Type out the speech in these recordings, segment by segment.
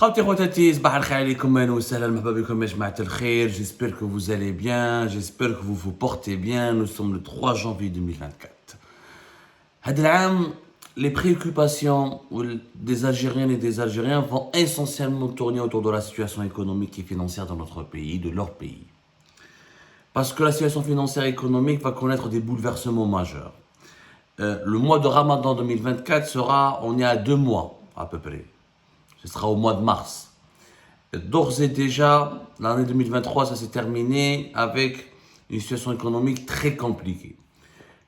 خوتي خواتاتي صباح الخير عليكم اهلا وسهلا مرحبا بكم يا جماعة الخير. J'espère que vous allez bien, j'espère que vous vous portez bien. Nous sommes le 3 janvier 2024. هذا العام les préoccupations des Algériennes et des Algériens vont essentiellement tourner autour de la situation économique et financière dans notre pays, de leur pays. Parce que la situation financière et économique va connaître des bouleversements majeurs. Le mois de Ramadan 2024 sera, on est à 2 mois à peu près. Ce sera au mois de mars. D'ores et déjà, l'année 2023, ça s'est terminé avec une situation économique très compliquée.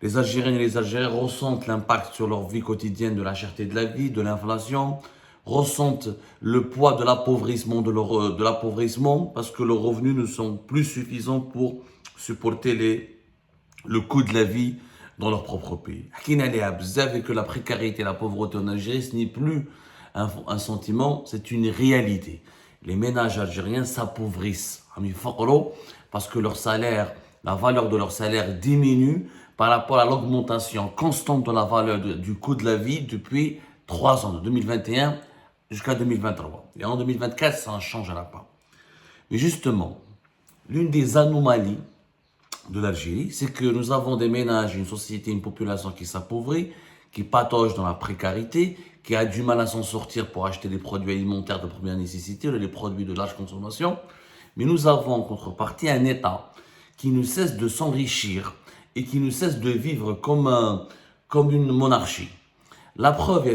Les Algériennes et les Algériens ressentent l'impact sur leur vie quotidienne de la cherté de la vie, de l'inflation, ressentent le poids de l'appauvrissement, de l'appauvrissement parce que leurs revenus ne sont plus suffisants pour supporter le coût de la vie dans leur propre pays. Et que la précarité et la pauvreté en Algérie, ce n'est plus un sentiment, c'est une réalité. Les ménages algériens s'appauvrissent parce que leur salaire, la valeur de leur salaire diminue par rapport à l'augmentation constante de la valeur du coût de la vie depuis 3 ans, de 2021 jusqu'à 2023. Et en 2024, ça ne changera pas. Mais justement, l'une des anomalies de l'Algérie, c'est que nous avons des ménages, une société, une population qui s'appauvrit, qui patauge dans la précarité, qui a du mal à s'en sortir pour acheter des produits alimentaires de première nécessité, les produits de large consommation. Mais nous avons en contrepartie un État qui ne cesse de s'enrichir et qui ne cesse de vivre comme une monarchie. La preuve,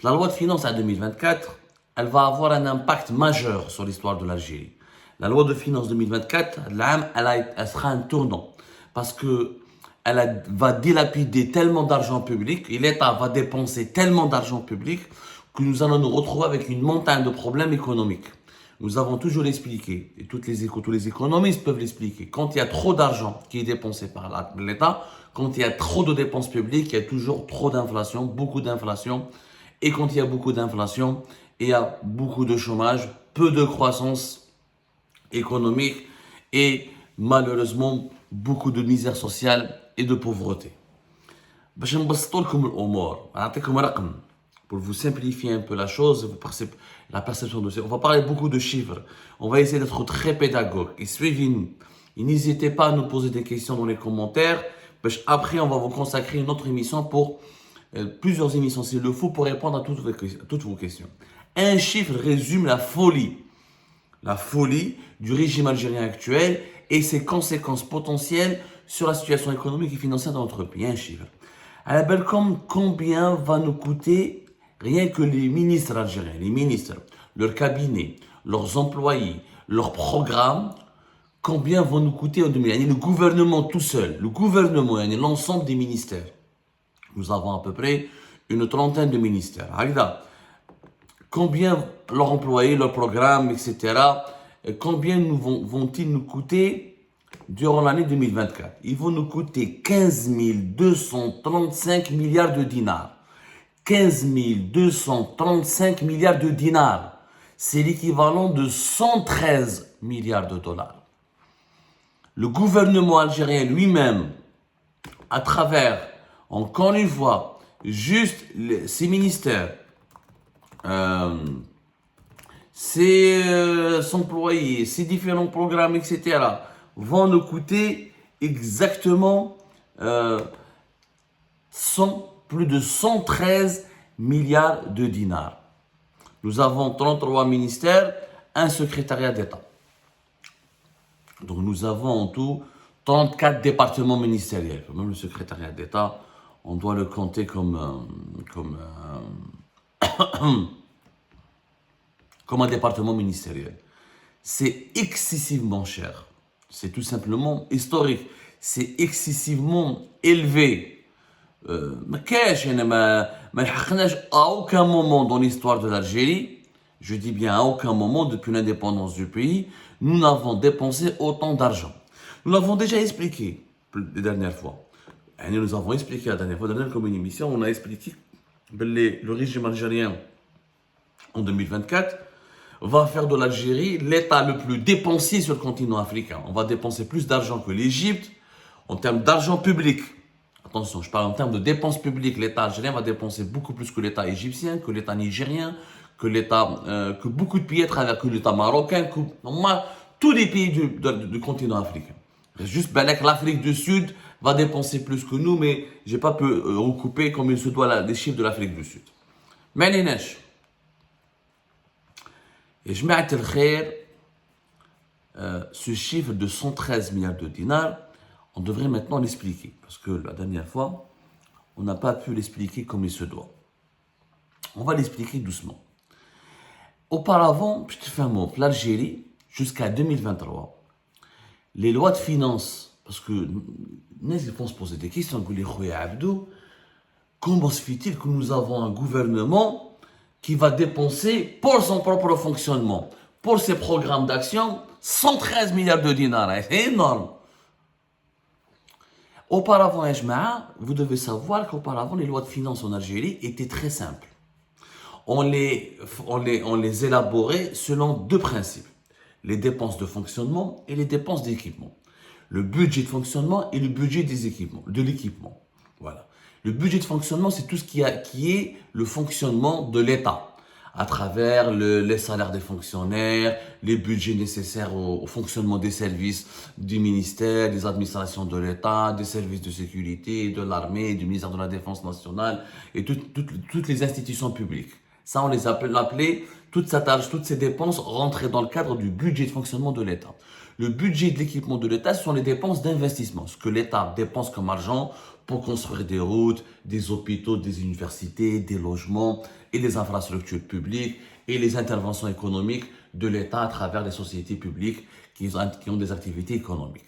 la loi de finances à 2024, elle va avoir un impact majeur sur l'histoire de l'Algérie. La loi de finances 2024, elle sera un tournant parce que elle va dilapider tellement d'argent public et l'État va dépenser tellement d'argent public que nous allons nous retrouver avec une montagne de problèmes économiques. Nous avons toujours expliqué, et tous les économistes peuvent l'expliquer, quand il y a trop d'argent qui est dépensé par l'État, quand il y a trop de dépenses publiques, il y a toujours trop d'inflation, beaucoup d'inflation. Et quand il y a beaucoup d'inflation, il y a beaucoup de chômage, peu de croissance économique et malheureusement beaucoup de misère sociale et de pauvreté. Pour vous simplifier un peu la chose, la perception de ça. On va parler beaucoup de chiffres. On va essayer d'être très pédagogue. Et suivez-nous. Et n'hésitez pas à nous poser des questions dans les commentaires. Après, on va vous consacrer une autre émission pour plusieurs émissions s'il le faut pour répondre à toutes vos questions. Un chiffre résume la folie du régime algérien actuel et ses conséquences potentielles sur la situation économique et financière de notre pays. Un chiffre. À la belle combien va nous coûter rien que les ministres algériens, les ministres, leurs cabinets, leurs employés, leurs programmes, combien vont nous coûter en 2000 le gouvernement tout seul, l'ensemble des ministères. Nous avons à peu près une trentaine de ministères. Combien leurs employés, leurs programmes, etc., combien vont-ils nous coûter durant l'année 2024? Ils vont nous coûter 15 235 milliards de dinars. 15 235 milliards de dinars. C'est l'équivalent de 113 milliards de dollars. Le gouvernement algérien lui-même, à travers, encore une fois, juste ses ministères, ses employés, ses différents programmes, etc., vont nous coûter exactement plus de 113 milliards de dinars. Nous avons 33 ministères, un secrétariat d'État. Donc nous avons en tout 34 départements ministériels. Même le secrétariat d'État, on doit le compter comme un département ministériel. C'est excessivement cher. C'est tout simplement historique. C'est excessivement élevé. À aucun moment dans l'histoire de l'Algérie, je dis bien à aucun moment depuis l'indépendance du pays, nous n'avons dépensé autant d'argent. Nous l'avons déjà expliqué la dernière fois. Nous avons expliqué la dernière fois, comme une émission, on a expliqué que le régime algérien en 2024 va faire de l'Algérie l'État le plus dépensier sur le continent africain. On va dépenser plus d'argent que l'Égypte en termes d'argent public. Attention, je parle en termes de dépenses publiques. L'État algérien va dépenser beaucoup plus que l'État égyptien, que l'État nigérien, que beaucoup de pays à travers, que l'État marocain, que tous les pays du continent africain. Juste l'Afrique du Sud va dépenser plus que nous, mais j'ai pas pu recouper comme il se doit les chiffres de l'Afrique du Sud. Mais les neiges. Et je mets ce chiffre de 113 milliards de dinars, on devrait maintenant l'expliquer. Parce que la dernière fois, on n'a pas pu l'expliquer comme il se doit. On va l'expliquer doucement. Auparavant, je te fais un mot, l'Algérie, jusqu'à 2023, les lois de finances, parce que nous vont se poser des questions, comment se fait-il que nous avons un gouvernement qui va dépenser pour son propre fonctionnement, pour ses programmes d'action, 113 milliards de dinars, c'est énorme. Auparavant, vous devez savoir qu'auparavant, les lois de finances en Algérie étaient très simples. On les élaborait selon deux principes. Les dépenses de fonctionnement et les dépenses d'équipement. Le budget de fonctionnement et le budget de l'équipement. Voilà. Le budget de fonctionnement, c'est tout ce qui est le fonctionnement de l'État, à travers les salaires des fonctionnaires, les budgets nécessaires au fonctionnement des services du ministère, des administrations de l'État, des services de sécurité, de l'armée, du ministère de la Défense nationale et toutes les institutions publiques. Ça, on les appelait, toutes ces dépenses rentraient dans le cadre du budget de fonctionnement de l'État. Le budget de l'équipement de l'État, ce sont les dépenses d'investissement, ce que l'État dépense comme argent pour construire des routes, des hôpitaux, des universités, des logements et des infrastructures publiques et les interventions économiques de l'État à travers les sociétés publiques qui ont des activités économiques.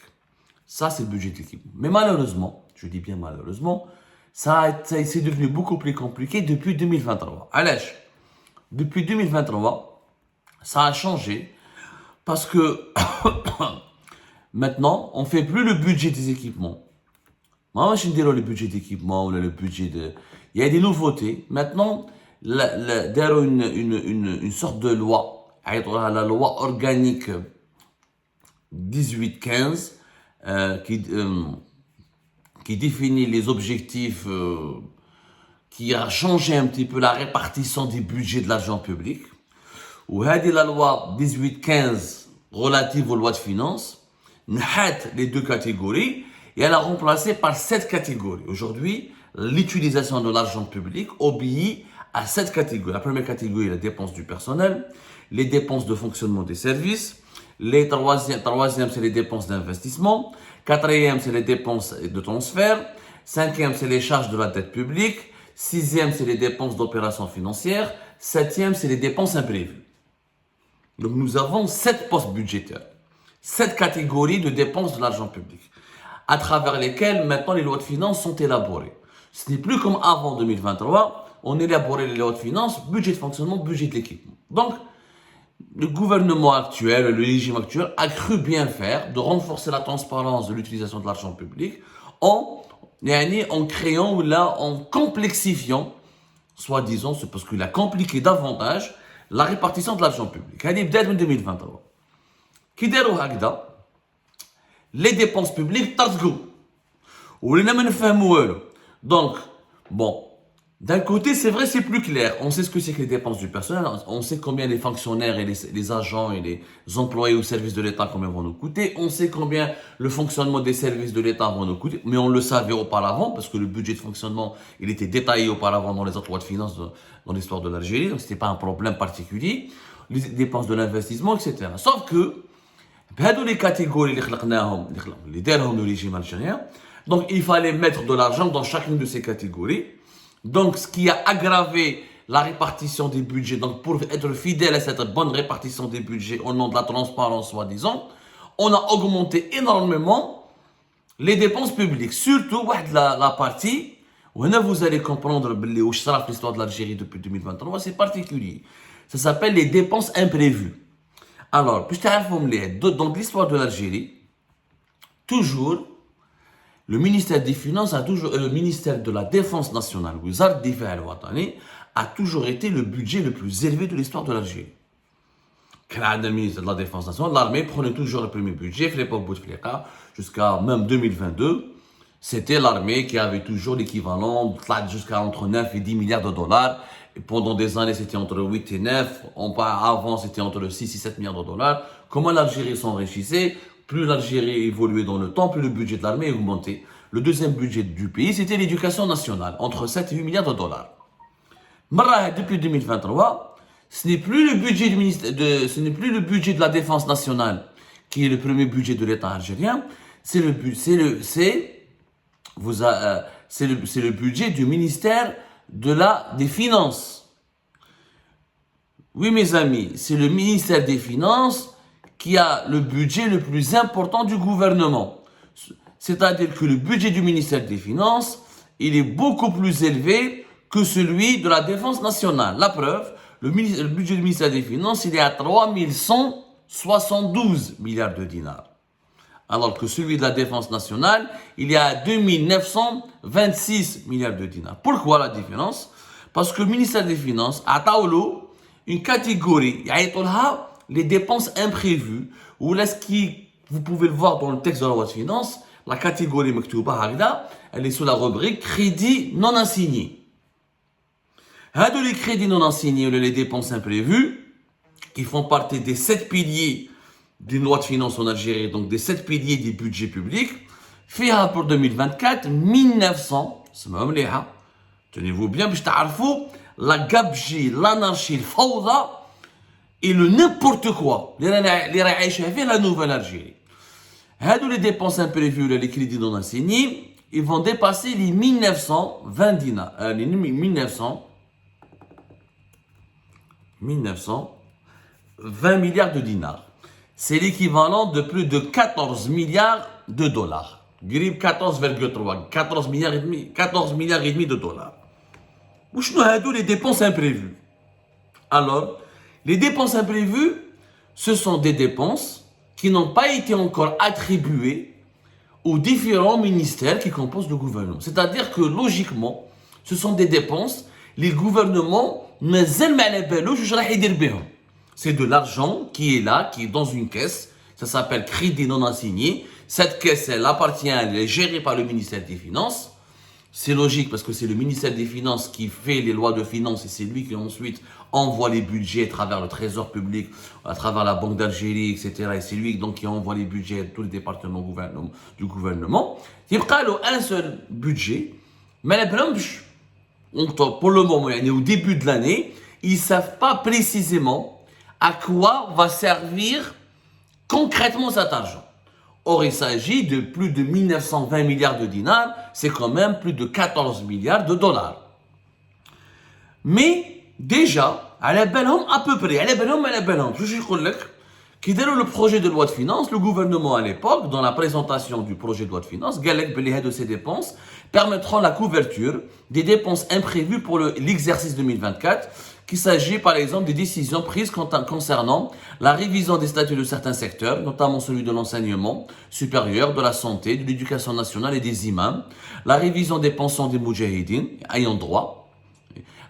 Ça, c'est le budget de l'équipement. Mais malheureusement, je dis bien malheureusement, c'est devenu beaucoup plus compliqué depuis 2023. Allez, depuis 2023, ça a changé parce que maintenant, on ne fait plus le budget des équipements. Moi, je ne dis pas le budget d'équipement ou le budget de... Il y a des nouveautés. Maintenant, derrière une sorte de loi, la loi organique 1815, qui définit les objectifs, qui a changé un petit peu la répartition des budgets de l'argent public. Ou la loi 1815 relative aux lois de finances, les deux catégories, et elle a remplacé par 7 catégories. Aujourd'hui, l'utilisation de l'argent public obéit à 7 catégories. La première catégorie, les dépenses du personnel, les dépenses de fonctionnement des services, les troisième, c'est les dépenses d'investissement, quatrième, c'est les dépenses de transfert, cinquième, c'est les charges de la dette publique, sixième, c'est les dépenses d'opérations financières, septième, c'est les dépenses imprévues. Donc nous avons 7 postes budgétaires, 7 catégories de dépenses de l'argent public, à travers lesquelles maintenant les lois de finances sont élaborées. Ce n'est plus comme avant 2023, on élaborait les lois de finances, budget de fonctionnement, budget de l'équipement. Donc, le gouvernement actuel, le régime actuel, a cru bien faire de renforcer la transparence de l'utilisation de l'argent public en créant ou là, en complexifiant, soi-disant, c'est parce qu'il a compliqué davantage la répartition de l'argent public. Il y a des en 2023. Qui déroule هكذا les dépenses publiques ترتقوا ولينا ما نفهموا والو. Donc, bon, d'un côté, c'est vrai, c'est plus clair. On sait ce que c'est que les dépenses du personnel. On sait combien les fonctionnaires et les agents et les employés au service de l'État, combien vont nous coûter. On sait combien le fonctionnement des services de l'État vont nous coûter. Mais on le savait auparavant parce que le budget de fonctionnement, il était détaillé auparavant dans les autres lois de finances dans l'histoire de l'Algérie. Donc, c'était pas un problème particulier. Les dépenses de l'investissement, etc. Sauf que, les catégories les دارهم le régime algérien, donc il fallait mettre de l'argent dans chacune de ces catégories. Donc ce qui a aggravé la répartition des budgets, donc pour être fidèle à cette bonne répartition des budgets au nom de la transparence soi-disant, on a augmenté énormément les dépenses publiques, surtout la partie où vous allez comprendre l'histoire de l'Algérie depuis 2023, c'est particulier. Ça s'appelle les dépenses imprévues. Alors, dans l'histoire de l'Algérie, toujours, le ministère des Finances le ministère de la Défense nationale, a toujours été le budget le plus élevé de l'histoire de l'Algérie. Le ministère de la Défense nationale, l'armée prenait toujours le premier budget, jusqu'à même 2022. C'était l'armée qui avait toujours l'équivalent jusqu'à entre 9 et 10 milliards de dollars. Et pendant des années, c'était entre 8 et 9. Avant, c'était entre 6 et 7 milliards de dollars. Comment l'Algérie s'enrichissait? Plus l'Algérie évoluait dans le temps, plus le budget de l'armée augmentait. Le deuxième budget du pays, c'était l'éducation nationale, entre 7 et 8 milliards de dollars. Depuis 2023, ce n'est plus le budget ce n'est plus le budget de la défense nationale qui est le premier budget de l'État algérien. C'est le budget du ministère des Finances. Oui, mes amis, c'est le ministère des Finances qui a le budget le plus important du gouvernement. C'est-à-dire que le budget du ministère des Finances, il est beaucoup plus élevé que celui de la Défense nationale. La preuve, le budget du ministère des Finances, il est à 3172 milliards de dinars. Alors que celui de la Défense nationale, il est à 2926 milliards de dinars. Pourquoi la différence? Parce que le ministère des Finances a une catégorie, les dépenses imprévues, ou là, vous pouvez le voir dans le texte de la loi de finances, la catégorie elle est sous la rubrique crédits non assignés. Les crédits non assignés ou les dépenses imprévues, qui font partie des 7 piliers d'une loi de finances en Algérie, donc des 7 piliers du budget public, FIA pour 2024, 1900, tenez-vous bien, puis la gabji, l'anarchie, le fawda et le n'importe quoi, les la nouvelle Algérie. Les dépenses imprévues, les crédits non assignés, ils vont dépasser les 1920 dinars, les 1920 milliards de dinars. C'est l'équivalent de plus de 14 milliards de dollars. 14,3, 14 milliards et demi de dollars. Où sont les dépenses imprévues? Alors, les dépenses imprévues, ce sont des dépenses qui n'ont pas été encore attribuées aux différents ministères qui composent le gouvernement. C'est-à-dire que logiquement, ce sont des dépenses, les gouvernements, c'est de l'argent qui est là, qui est dans une caisse, ça s'appelle crédit non assigné. Cette caisse, elle appartient, elle est gérée par le ministère des Finances. C'est logique parce que c'est le ministère des Finances qui fait les lois de finances et c'est lui qui ensuite envoie les budgets à travers le trésor public, à travers la Banque d'Algérie, etc. Et c'est lui donc qui envoie les budgets à tous les départements du gouvernement. Il y a un seul budget, mais pour le moment, au début de l'année, ils ne savent pas précisément à quoi va servir concrètement cet argent. Or, il s'agit de plus de 1920 milliards de dinars, c'est quand même plus de 14 milliards de dollars. Mais déjà, à la belle à peu près, qui dès le projet de loi de finances, le gouvernement à l'époque, dans la présentation du projet de loi de finances, de ces dépenses permettront la couverture des dépenses imprévues pour l'exercice 2024, qu'il s'agit par exemple des décisions prises concernant la révision des statuts de certains secteurs, notamment celui de l'enseignement supérieur, de la santé, de l'éducation nationale et des imams, la révision des pensions des moudjahidines ayant droit,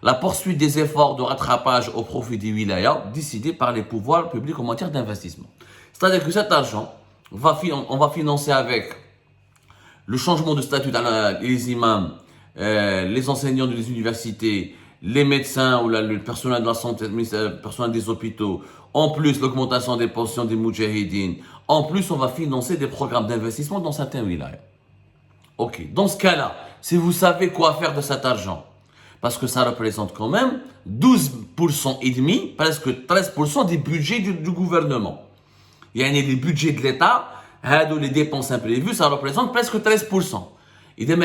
la poursuite des efforts de rattrapage au profit des wilayas décidés par les pouvoirs publics en matière d'investissement. C'est-à-dire que cet argent, on va financer avec le changement de statut des imams, les enseignants des universités, les médecins ou le personnel de la santé, le personnel des hôpitaux, en plus l'augmentation des pensions des moudjahidines, en plus on va financer des programmes d'investissement dans certains wilayas. Ok, dans ce cas-là, si vous savez quoi faire de cet argent, parce que ça représente quand même 12% et demi, presque 13% des budgets du gouvernement. Il y a les budgets de l'État, les dépenses imprévues, ça représente presque 13%. Et des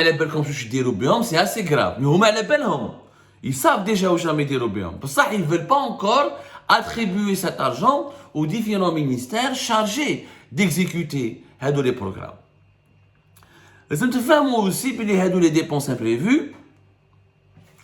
c'est assez grave. Mais ils savent déjà où jamais dire pour ça, ils ne veulent pas encore attribuer cet argent aux différents ministères chargés d'exécuter les programmes. Les aussi que les dépenses imprévues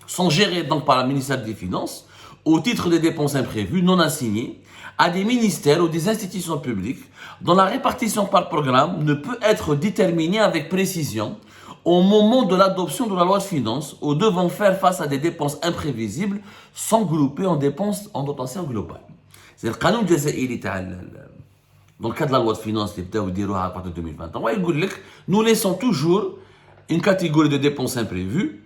sont gérées donc par le ministère des Finances au titre des dépenses imprévues non assignées à des ministères ou des institutions publiques dont la répartition par programme ne peut être déterminée avec précision au moment de l'adoption de la loi de finances ou devant faire face à des dépenses imprévisibles sont groupées en dépenses en dotation globale. C'est le canon jazaïri dans le cadre de la loi de finances qui est à partir de 2023. Nous laissons toujours une catégorie de dépenses imprévues,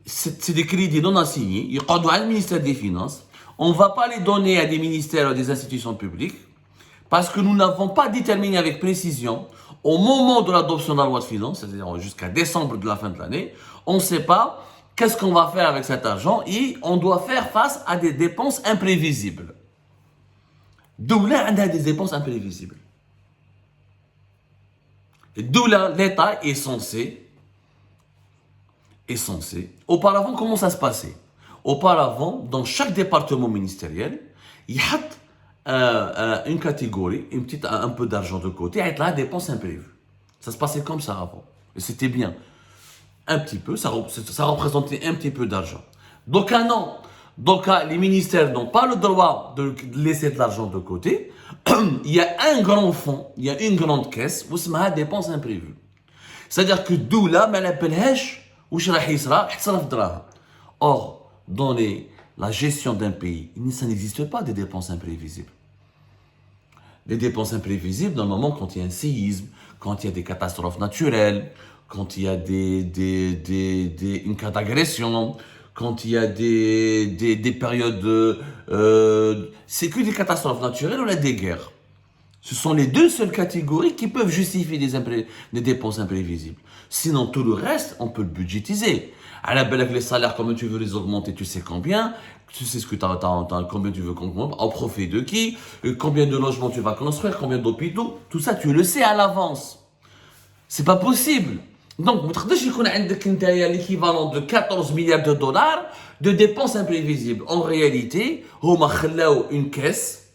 c'est des crédits non assignés, ils sont dans le ministère des Finances. On ne va pas les donner à des ministères ou des institutions publiques parce que nous n'avons pas déterminé avec précision au moment de l'adoption de la loi de finances, c'est-à-dire jusqu'à décembre de la fin de l'année, on ne sait pas qu'est-ce qu'on va faire avec cet argent et on doit faire face à des dépenses imprévisibles. D'où là, on a des dépenses imprévisibles. D'où là, l'État est censé. Auparavant, comment ça se passait? Auparavant, dans chaque département ministériel, il y a une catégorie, un peu d'argent de côté, avec la dépense imprévue. Ça se passait comme ça avant. Et c'était bien. Un petit peu, ça représentait un petit peu d'argent. Donc, non. Donc, les ministères n'ont pas le droit de laisser de l'argent de côté. Il y a un grand fonds, il y a une grande caisse, où c'est la dépense imprévue. C'est-à-dire que d'où là, ما نبلهاش واش راح يصرى حتصرف دراهم. Or, dans la gestion d'un pays, ça n'existe pas des dépenses imprévisibles. Les dépenses imprévisibles, normalement, quand il y a un séisme, quand il y a des catastrophes naturelles, quand il y a une cas d'agression, quand il y a des périodes... c'est que des catastrophes naturelles ou des guerres. Ce sont les deux seules catégories qui peuvent justifier des dépenses imprévisibles. Sinon, tout le reste, on peut le budgétiser. À la belle avec les salaires, comment tu veux les augmenter, tu sais combien, tu sais ce que combien tu veux qu'on augmente, au profit de qui, combien de logements tu vas construire, combien d'hôpitaux, tout ça, tu le sais à l'avance. C'est pas possible. Donc, vous avez l'équivalent de 14 milliards de dollars de dépenses imprévisibles. En réalité, on a une caisse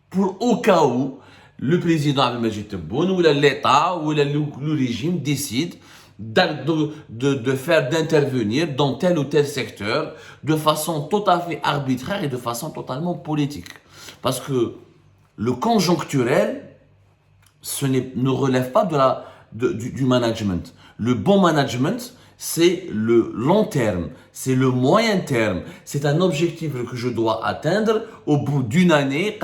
pour au cas où le président Abdelmajid Tebboune ou l'État ou le régime décide d'intervenir dans tel ou tel secteur de façon tout à fait arbitraire et de façon totalement politique. Parce que le conjoncturel, ne relève pas du management. Le bon management, c'est le long terme, c'est le moyen terme, c'est un objectif que je dois atteindre au bout d'une année.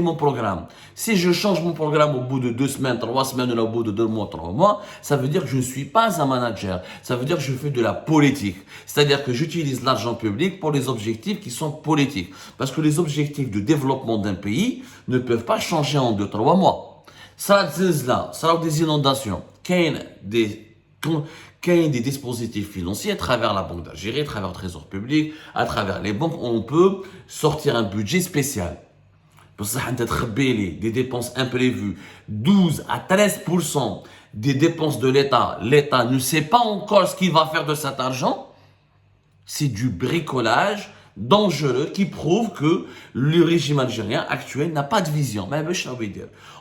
Mon programme. Si je change mon programme au bout de 2 semaines, 3 semaines, ou au bout de 2 mois, 3 mois, ça veut dire que je ne suis pas un manager. Ça veut dire que je fais de la politique. C'est-à-dire que j'utilise l'argent public pour les objectifs qui sont politiques. Parce que les objectifs de développement d'un pays ne peuvent pas changer en 2-3 mois. Ça sera des inondations, qu'il y ait des dispositifs financiers à travers la banque d'Algérie, à travers le trésor public, à travers les banques, on peut sortir un budget spécial. Pour ça, on a des dépenses imprévues, 12 à 13% des dépenses de l'État. L'État ne sait pas encore ce qu'il va faire de cet argent. C'est du bricolage dangereux qui prouve que le régime algérien actuel n'a pas de vision. Mais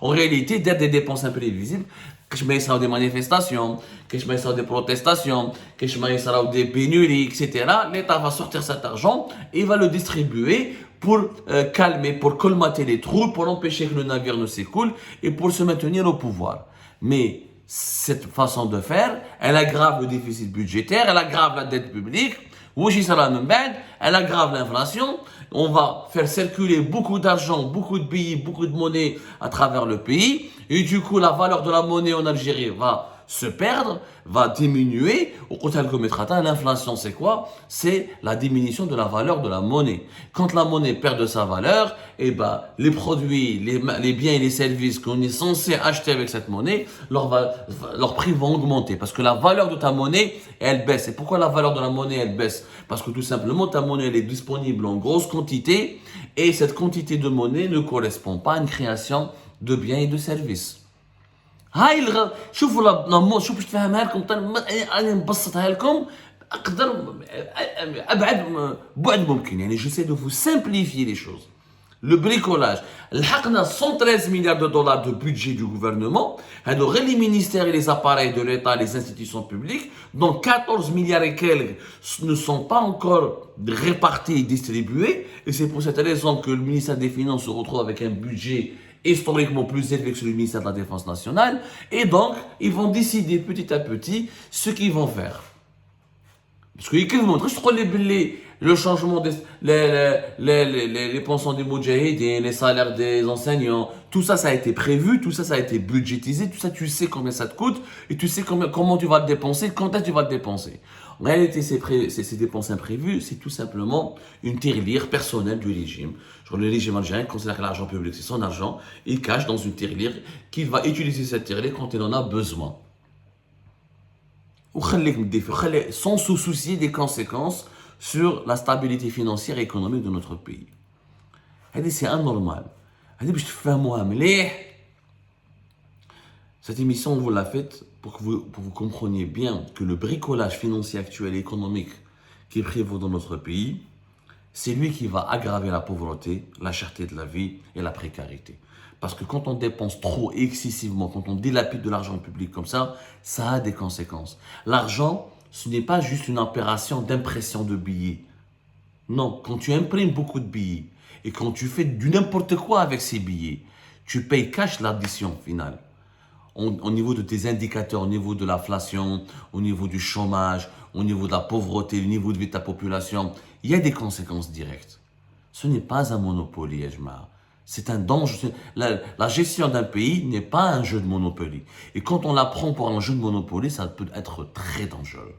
en réalité, d'être des dépenses imprévisibles, que des manifestations, que des protestations, que des pénuries, etc. L'État va sortir cet argent et va le distribuer pour calmer, pour colmater les trous, pour empêcher que le navire ne s'écoule et pour se maintenir au pouvoir. Mais cette façon de faire, elle aggrave le déficit budgétaire, elle aggrave la dette publique, elle aggrave l'inflation. On va faire circuler beaucoup d'argent, beaucoup de billets, beaucoup de monnaie à travers le pays. Et du coup, la valeur de la monnaie en Algérie va se perdre, va diminuer. L'inflation, c'est quoi? C'est la diminution de la valeur de la monnaie. Quand la monnaie perd de sa valeur, les produits, les biens et les services qu'on est censé acheter avec cette monnaie, leur prix vont augmenter. Parce que la valeur de ta monnaie, elle baisse. Et pourquoi la valeur de la monnaie, elle baisse? Parce que tout simplement, ta monnaie, elle est disponible en grosse quantité. Et cette quantité de monnaie ne correspond pas à une création de biens et de services. شوفوا باش تفهمها لكم انا نبسطها لكم اقدر ابعد بعد ممكن يعني j'essaie de vous simplifier les choses. Le bricolage. لحقنا 113 milliards de dollars de budget du gouvernement. هادو غير les ministères et les appareils de l'État, les institutions publiques, dont 14 milliards et quelques ne sont pas encore répartis et distribués. Et c'est pour cette raison que le ministère des Finances se retrouve avec un budget historiquement plus élevé que celui du ministère de la Défense nationale. Et donc, ils vont décider petit à petit ce qu'ils vont faire. Parce que كيف ما تقدرش تقول لي باللي le changement les pensions des moudjahidines, les salaires des enseignants, tout ça, ça a été prévu, tout ça, ça a été budgétisé, tout ça, tu sais combien ça te coûte et tu sais comment tu vas le dépenser, quand est-ce que tu vas le dépenser. En réalité, ces dépenses imprévues, c'est tout simplement une tirelire personnelle du régime. Genre, le régime algérien considère que l'argent public, c'est son argent, il cache dans une tirelire qu'il va utiliser cette tirelire quand il en a besoin. Sans se soucier des conséquences sur la stabilité financière et économique de notre pays. C'est anormal. Cette émission, on vous l'a faite pour que vous compreniez bien que le bricolage financier actuel et économique qui prévaut dans notre pays, c'est lui qui va aggraver la pauvreté, la cherté de la vie et la précarité. Parce que quand on dépense trop et excessivement, quand on dilapide de l'argent public comme ça a des conséquences. L'argent, ce n'est pas juste une opération d'impression de billets. Non, quand tu imprimes beaucoup de billets et quand tu fais du n'importe quoi avec ces billets, tu payes cash l'addition finale. Au niveau de tes indicateurs, au niveau de l'inflation, au niveau du chômage, au niveau de la pauvreté, au niveau de vie de ta population, il y a des conséquences directes. Ce n'est pas un Monopoly, Ejma. C'est un danger. La gestion d'un pays n'est pas un jeu de Monopoly. Et quand on la prend pour un jeu de Monopoly, ça peut être très dangereux.